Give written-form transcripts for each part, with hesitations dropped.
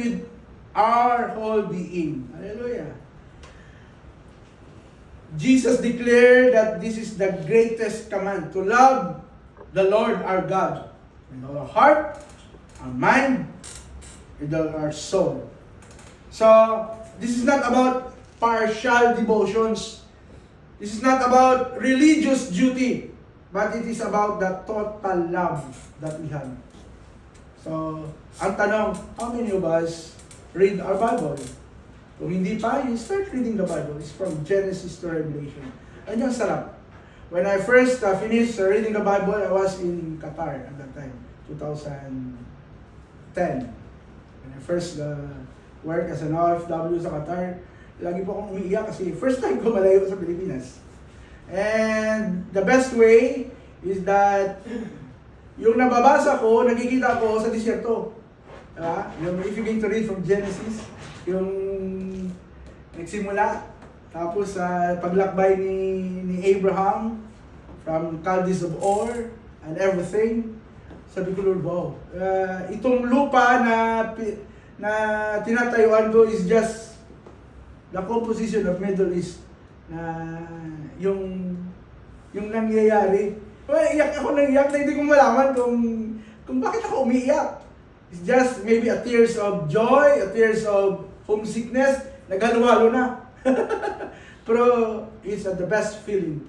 with our whole being. Hallelujah. Jesus declared that this is the greatest command, to love the Lord our God with our heart, our mind, with our soul. So, this is not about partial devotions. This is not about religious duty, but it is about the total love that we have. So, ang tanong, how many of us read our Bible? Kung hindi pa, you start reading the Bible. It's from Genesis to Revelation. Ano yung sarap? When I first finished reading the Bible, I was in Qatar at that time, 2010. When I first worked as an OFW sa Qatar, lagi po akong umiiyak kasi first time ko malayo sa Pilipinas. And the best way is that yung nababasa ko, nakikita ko sa disyerto. If you're going to read from Genesis, yung nagsimula, tapos paglakbay ni Abraham from Chaldees of Ur and everything, sabi ko, Lord, wow. Itong lupa na tinatayuan ko is just the composition of Middle East na yung nangyayari. Iyak ako na hindi ko malaman kung bakit ako umiiyak. It's just maybe a tears of joy, a tears of homesickness, naghalo-halo na. Pero it's the best feeling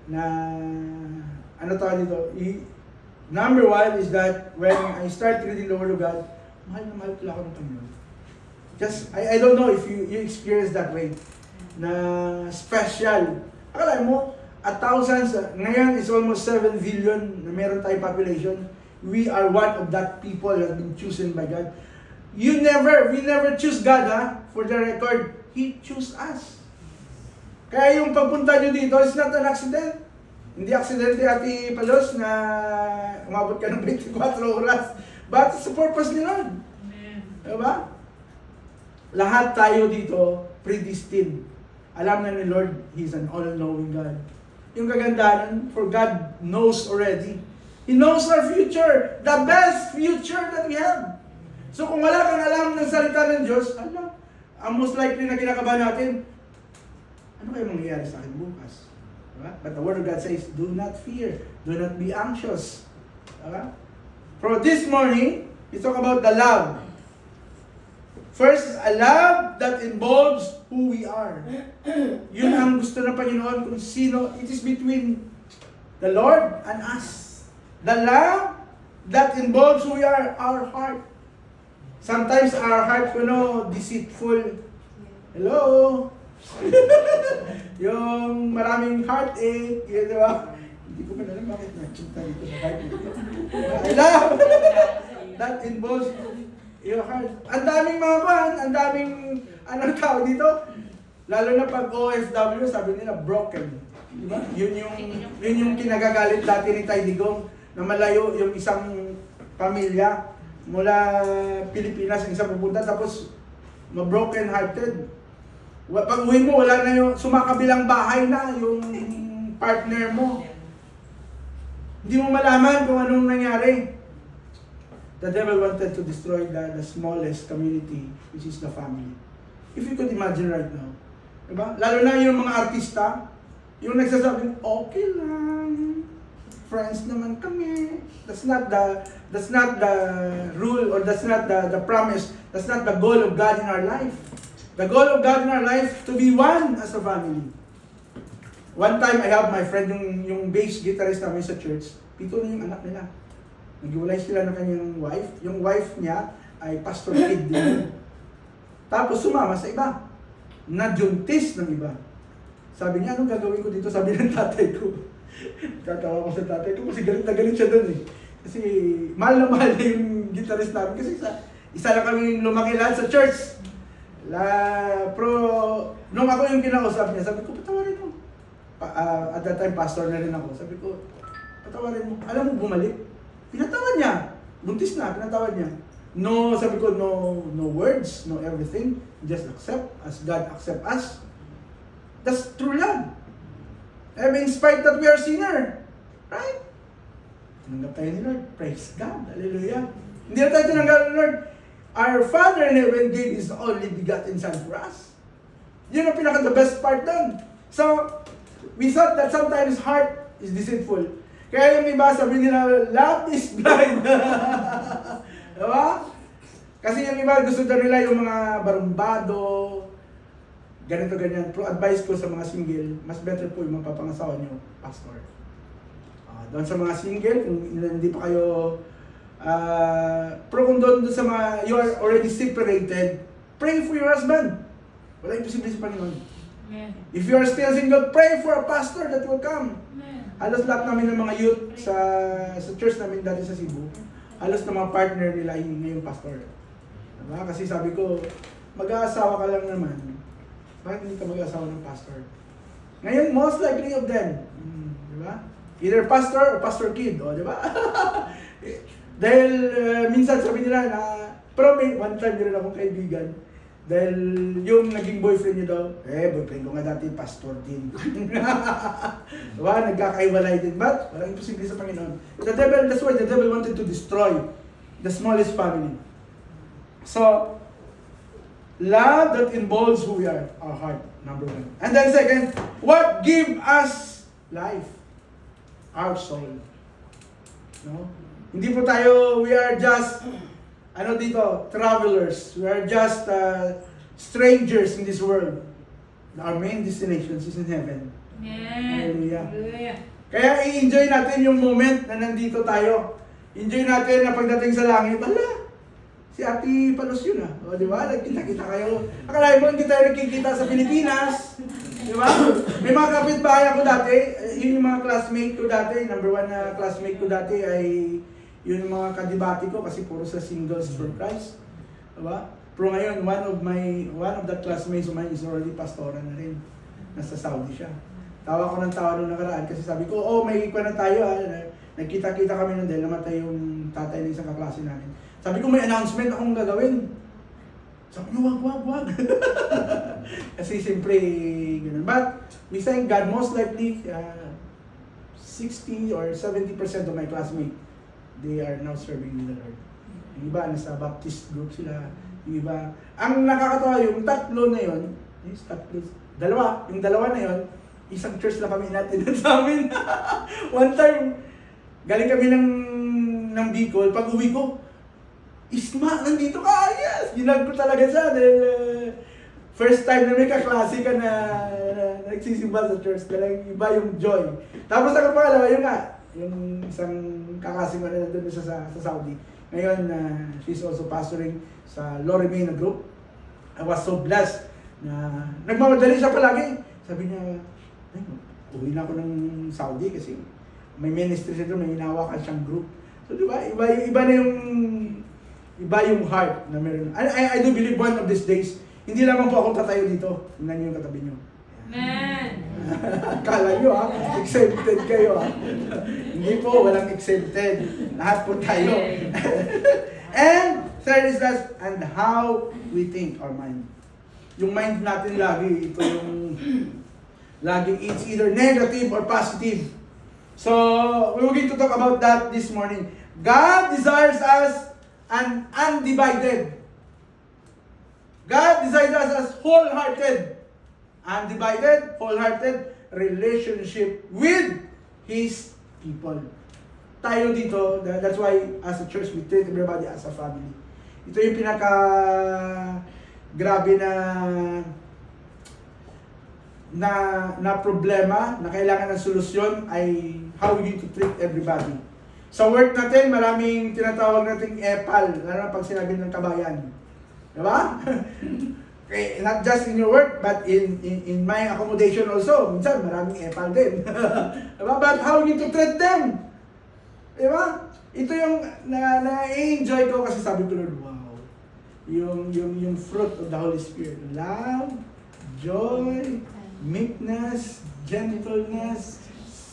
na ano tawag dito. Number one is that when I start reading the Word of God, mahal na mahal pala ako ng Panginoon. Just, I don't know if you experience that way, na special. Akala mo, thousands, ngayon is almost 7 billion na meron tayong population. We are one of that people that have been chosen by God. We never choose God, for the record. He chose us. Kaya yung pagpunta nyo dito is not an accident. Hindi aksidente, Ate Palos, na umabot ka ng 24 oras. But it's the purpose ni Lord. Amen. Diba? Lahat tayo dito predestined. Alam na ni Lord, He's an all-knowing God. Yung kagandahan, for God knows already. He knows our future. The best future that we have. So kung wala kang alam ng salita ng Diyos, ang most likely na kinakabahan natin, ano kayo mangyayari sa akin bukas? Diba? But the Word of God says, do not fear. Do not be anxious. Diba? For this morning, we talk about the love. First, a love that involves who we are. Yun ang gusto ng Panginoon kung sino. It is between the Lord and us. The love that involves who we are, our heart. Sometimes our heart, deceitful. Hello? Yung maraming heartache, di ba? Hindi ko pa alam bakit nakita dito sa heart. I love that involves your heart. Ang daming mga ang daming anong tao dito. Lalo na pag OFW, sabi nila broken. Diba? Yun yung kinagagalit dati ni Tay Digong na malayo yung isang pamilya mula Pilipinas, ang isang pupunta, tapos ma-broken hearted. Pag uwi mo, wala na yung sumakabilang bahay na yung partner mo. Hindi mo malaman kung anong nangyari. The devil wanted to destroy the smallest community, which is the family. If you could imagine right now. Diba? Lalo na yung mga artista, yung nagsasabing, okay lang, friends naman kami. That's not the rule, or that's not the promise. That's not the goal of God in our life. The goal of God in our life, to be one as a family. One time, I have my friend, yung bass guitarist namin sa church, 7 na yung anak nila. Naghiwalay sila ng kanyang wife. Yung wife niya ay pastor kid din. Tapos sumama sa iba. Nadjuntis ng iba. Sabi niya, anong gagawin ko dito? Sabi ng tatay ko. Tatawa ko sa tatay ko kasi galit na galit siya doon eh. Kasi mahal na mahal na yung guitarist namin. Kasi isa lang kami lumaki lahat sa church. Pero nung ako yung kinausap niya, sabi ko, patawarin mo. At that time, pastor na rin ako. Sabi ko, patawarin mo. Alam mo, bumalik. Pinatawad niya. Buntis na, pinatawad niya. No, sabi ko, no words, no everything. Just accept as God accept us. That's true love. In spite that we are sinner. Right? Tinanggap tayo ni Lord. Praise God. Hallelujah. Hindi na tayo tinanggap ni Lord. our Father in heaven gave His only begotten Son for us. Yun ang pinaka-the best part doon. So, we thought that sometimes heart is deceitful. Kaya yung iba sabi nila, love is blind. Diba? Kasi yung iba gusto na nila yung mga barumbado, ganito ganyan. Pero advice ko sa mga single, mas better po yung mapapangasawa nyo, pastor. Doon sa mga single, kung hindi pa kayo, pero kung doon sa mga, you are already separated, pray for your husband. Wala imposible sa Panginoon. Amen. If you are still single, pray for a pastor that will come. Amen. Halos lahat namin ng mga youth sa church namin dati sa Cebu, halos na mga partner nila ay ngayong pastor. Diba? Kasi sabi ko, mag-aasawa ka lang naman, bakit hindi ka mag-aasawa ng pastor? Ngayon, most likely of them, diba? Either pastor or pastor kid, diba? Dahil minsan sabi nila na, pero may one time meron akong kaibigan, dahil yung naging boyfriend niya daw, boyfriend ko nga dati, pastor din. Diba? Nagkakaiwalay din. But, walang imposible sa Panginoon. The devil, that's why the devil wanted to destroy the smallest family. So, love that involves who we are, our heart, number one. And then second, what give us life? Our soul. No? Hindi po tayo, we are just, travelers. We are just strangers in this world. Our main destination is in heaven. Amen. Hallelujah. Kaya i-enjoy natin yung moment na nandito tayo. Enjoy natin na pagdating sa langit, si Ate Palos yun O, di ba? Nagkita-kita kayo. Akala mo, hindi tayo nagkikita sa Pilipinas. Di ba? May mga kapitbahay ako dati. Yun yung mga classmate ko dati. Number one na classmate ko dati ay yun yung mga kadibati ko kasi puro sa singles for Christ. Di ba? Pero ngayon, one of the classmates of mine is already pastora na rin. Nasa Saudi siya. Tawa ko ng tawa nung nakaraan kasi sabi ko, may ikwa na tayo Nagkita-kita kami nun dahil namatay yung tatay ng isang kaklase namin. Sabi ko, may announcement akong gagawin. Sabi ko, wag. Kasi siyempre, ganun. But, we thank God, most likely, 60 or 70% of my classmates, they are now serving the Lord. Yung iba, nasa Baptist group sila. Yung iba, ang nakakatawa, yung tatlo na yun, yung dalawa na yun, isang church na kami natin sa amin. One time, galing kami ng Bicol, pag uwi ko, Isma, nandito ka, yes! Ginag ko talaga siya dahil first time na may kaklase ka na nagsisimba sa church, talagang iba yung joy. Tapos ako pangalawa, yun nga, yung isang kaklase mo na nandun sa Saudi. Ngayon, she's also pastoring sa Lorime na group. I was so blessed na nagmamadali siya palagi. Sabi niya, uwi na ako ng Saudi kasi may ministry siya doon, may hinawakan siyang group. So, di ba? Iba yung heart na meron. I do believe one of these days, hindi lamang po akong tatayo dito. Tingnan niyo yung katabi niyo. Amen. Kala niyo exempted kayo Hindi po, walang exempted. Lahat po tayo. And third is that, and how we think our mind. Yung mind natin lagi, ito yung lagi, it's either negative or positive. So, we're going to talk about that this morning. God desires us an undivided. God desires us as wholehearted, undivided, wholehearted relationship with His people. Tayo dito, that's why as a church, we treat everybody as a family. Ito yung grabe na problema na kailangan ng solusyon ay how we need to treat everybody. Sa work natin, maraming tinatawag nating epal, lalo na pag sinabi ng kabayan. Diba? Okay, not just in your work, but in my accommodation also. Minsan, maraming epal din. Diba? But how we need to treat them? Diba? Ito yung na-enjoy ko kasi sabi ko, Lord, wow. Yung fruit of the Holy Spirit. Love, joy, meekness, gentleness,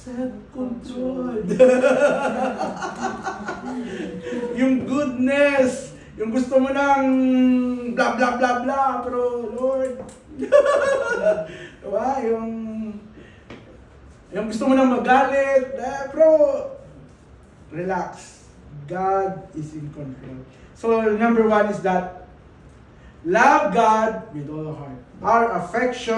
self-control. Yung goodness, yung gusto mo ng blah blah blah blah, pero Lord, diba? Yung gusto mo nang magalit, pero relax. God is in control. So, number 1 is that love God with all our heart. Our affection